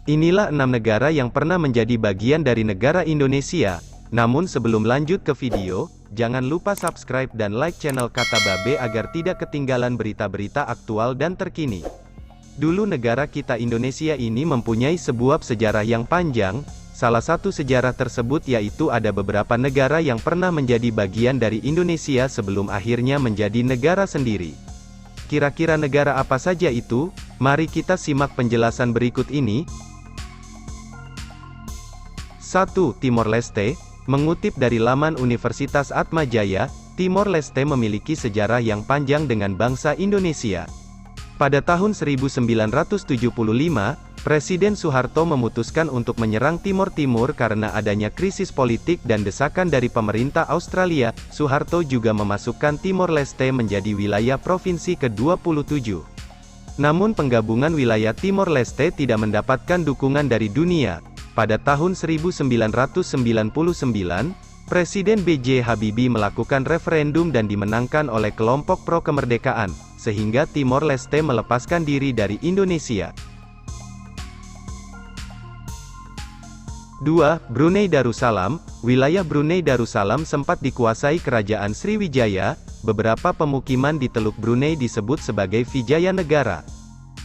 Inilah 6 negara yang pernah menjadi bagian dari negara Indonesia. Namun sebelum lanjut ke video, jangan lupa subscribe dan like channel Kata Babe agar tidak ketinggalan berita-berita aktual dan terkini. Dulu negara kita Indonesia ini mempunyai sebuah sejarah yang panjang. Salah satu sejarah tersebut yaitu ada beberapa negara yang pernah menjadi bagian dari Indonesia sebelum akhirnya menjadi negara sendiri. Kira-kira negara apa saja itu? Mari kita simak penjelasan berikut ini. 1. Timor Leste. Mengutip dari laman Universitas Atmajaya, Timor Leste memiliki sejarah yang panjang dengan bangsa Indonesia. Pada tahun 1975, Presiden Soeharto memutuskan untuk menyerang Timor Timur karena adanya krisis politik dan desakan dari pemerintah Australia. Soeharto juga memasukkan Timor Leste menjadi wilayah provinsi ke-27. Namun penggabungan wilayah Timor Leste tidak mendapatkan dukungan dari dunia. Pada tahun 1999, Presiden B.J. Habibie melakukan referendum dan dimenangkan oleh kelompok pro-kemerdekaan, sehingga Timor Leste melepaskan diri dari Indonesia. 2. Brunei Darussalam. Wilayah Brunei Darussalam sempat dikuasai Kerajaan Sriwijaya. Beberapa pemukiman di Teluk Brunei disebut sebagai Vijaya Negara.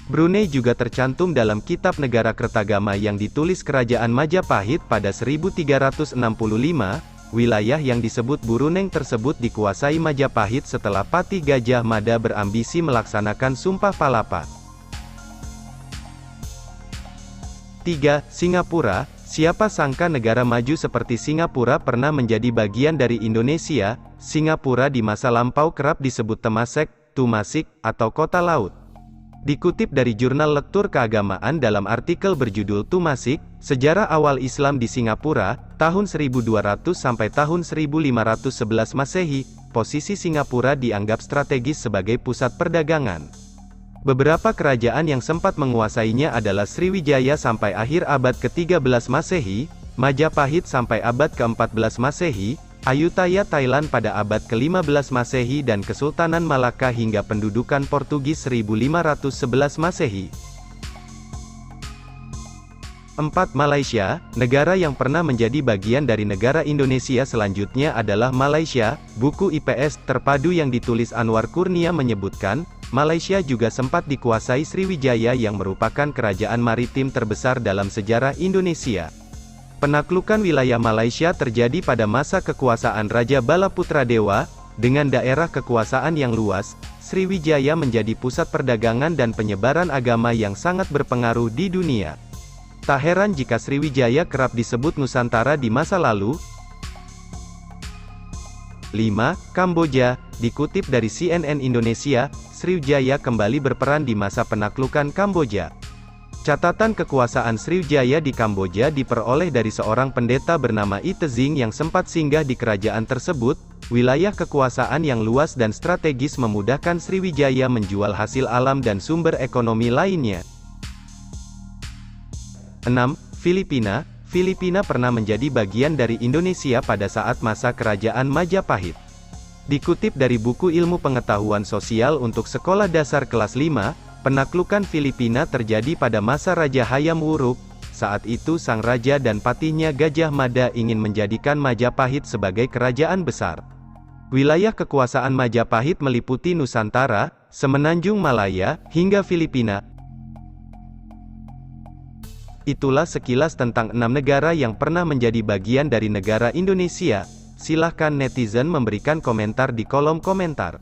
Brunei juga tercantum dalam Kitab Negara Kertagama yang ditulis Kerajaan Majapahit pada 1365. Wilayah yang disebut Buruneng tersebut dikuasai Majapahit setelah Patih Gajah Mada berambisi melaksanakan Sumpah Palapa. 3. Singapura. Siapa sangka negara maju seperti Singapura pernah menjadi bagian dari Indonesia. Singapura di masa lampau kerap disebut Temasek, Tumasik, atau Kota Laut. Dikutip dari jurnal Lektur Keagamaan dalam artikel berjudul Tumasik, Sejarah Awal Islam di Singapura, tahun 1200 sampai tahun 1511 Masehi, posisi Singapura dianggap strategis sebagai pusat perdagangan. Beberapa kerajaan yang sempat menguasainya adalah Sriwijaya sampai akhir abad ke-13 Masehi, Majapahit sampai abad ke-14 Masehi, Ayutthaya Thailand pada abad ke-15 Masehi dan Kesultanan Malaka hingga pendudukan Portugis 1511 Masehi. 4. Malaysia. Negara yang pernah menjadi bagian dari negara Indonesia selanjutnya adalah Malaysia. Buku IPS terpadu yang ditulis Anwar Kurnia menyebutkan, Malaysia juga sempat dikuasai Sriwijaya yang merupakan kerajaan maritim terbesar dalam sejarah Indonesia. Penaklukan wilayah Malaysia terjadi pada masa kekuasaan Raja Bala Putradewa. Dengan daerah kekuasaan yang luas, Sriwijaya menjadi pusat perdagangan dan penyebaran agama yang sangat berpengaruh di dunia. Tak heran jika Sriwijaya kerap disebut Nusantara di masa lalu. 5. Kamboja. Dikutip dari CNN Indonesia, Sriwijaya kembali berperan di masa penaklukan Kamboja. Catatan kekuasaan Sriwijaya di Kamboja diperoleh dari seorang pendeta bernama Itezing yang sempat singgah di kerajaan tersebut. Wilayah kekuasaan yang luas dan strategis memudahkan Sriwijaya menjual hasil alam dan sumber ekonomi lainnya. 6. Filipina. Filipina pernah menjadi bagian dari Indonesia pada saat masa kerajaan Majapahit. Dikutip dari buku Ilmu Pengetahuan Sosial untuk Sekolah Dasar kelas 5, penaklukan Filipina terjadi pada masa Raja Hayam Wuruk. Saat itu sang raja dan patihnya Gajah Mada ingin menjadikan Majapahit sebagai kerajaan besar. Wilayah kekuasaan Majapahit meliputi Nusantara, Semenanjung Malaya, hingga Filipina. Itulah sekilas tentang 6 negara yang pernah menjadi bagian dari negara Indonesia. Silahkan netizen memberikan komentar di kolom komentar.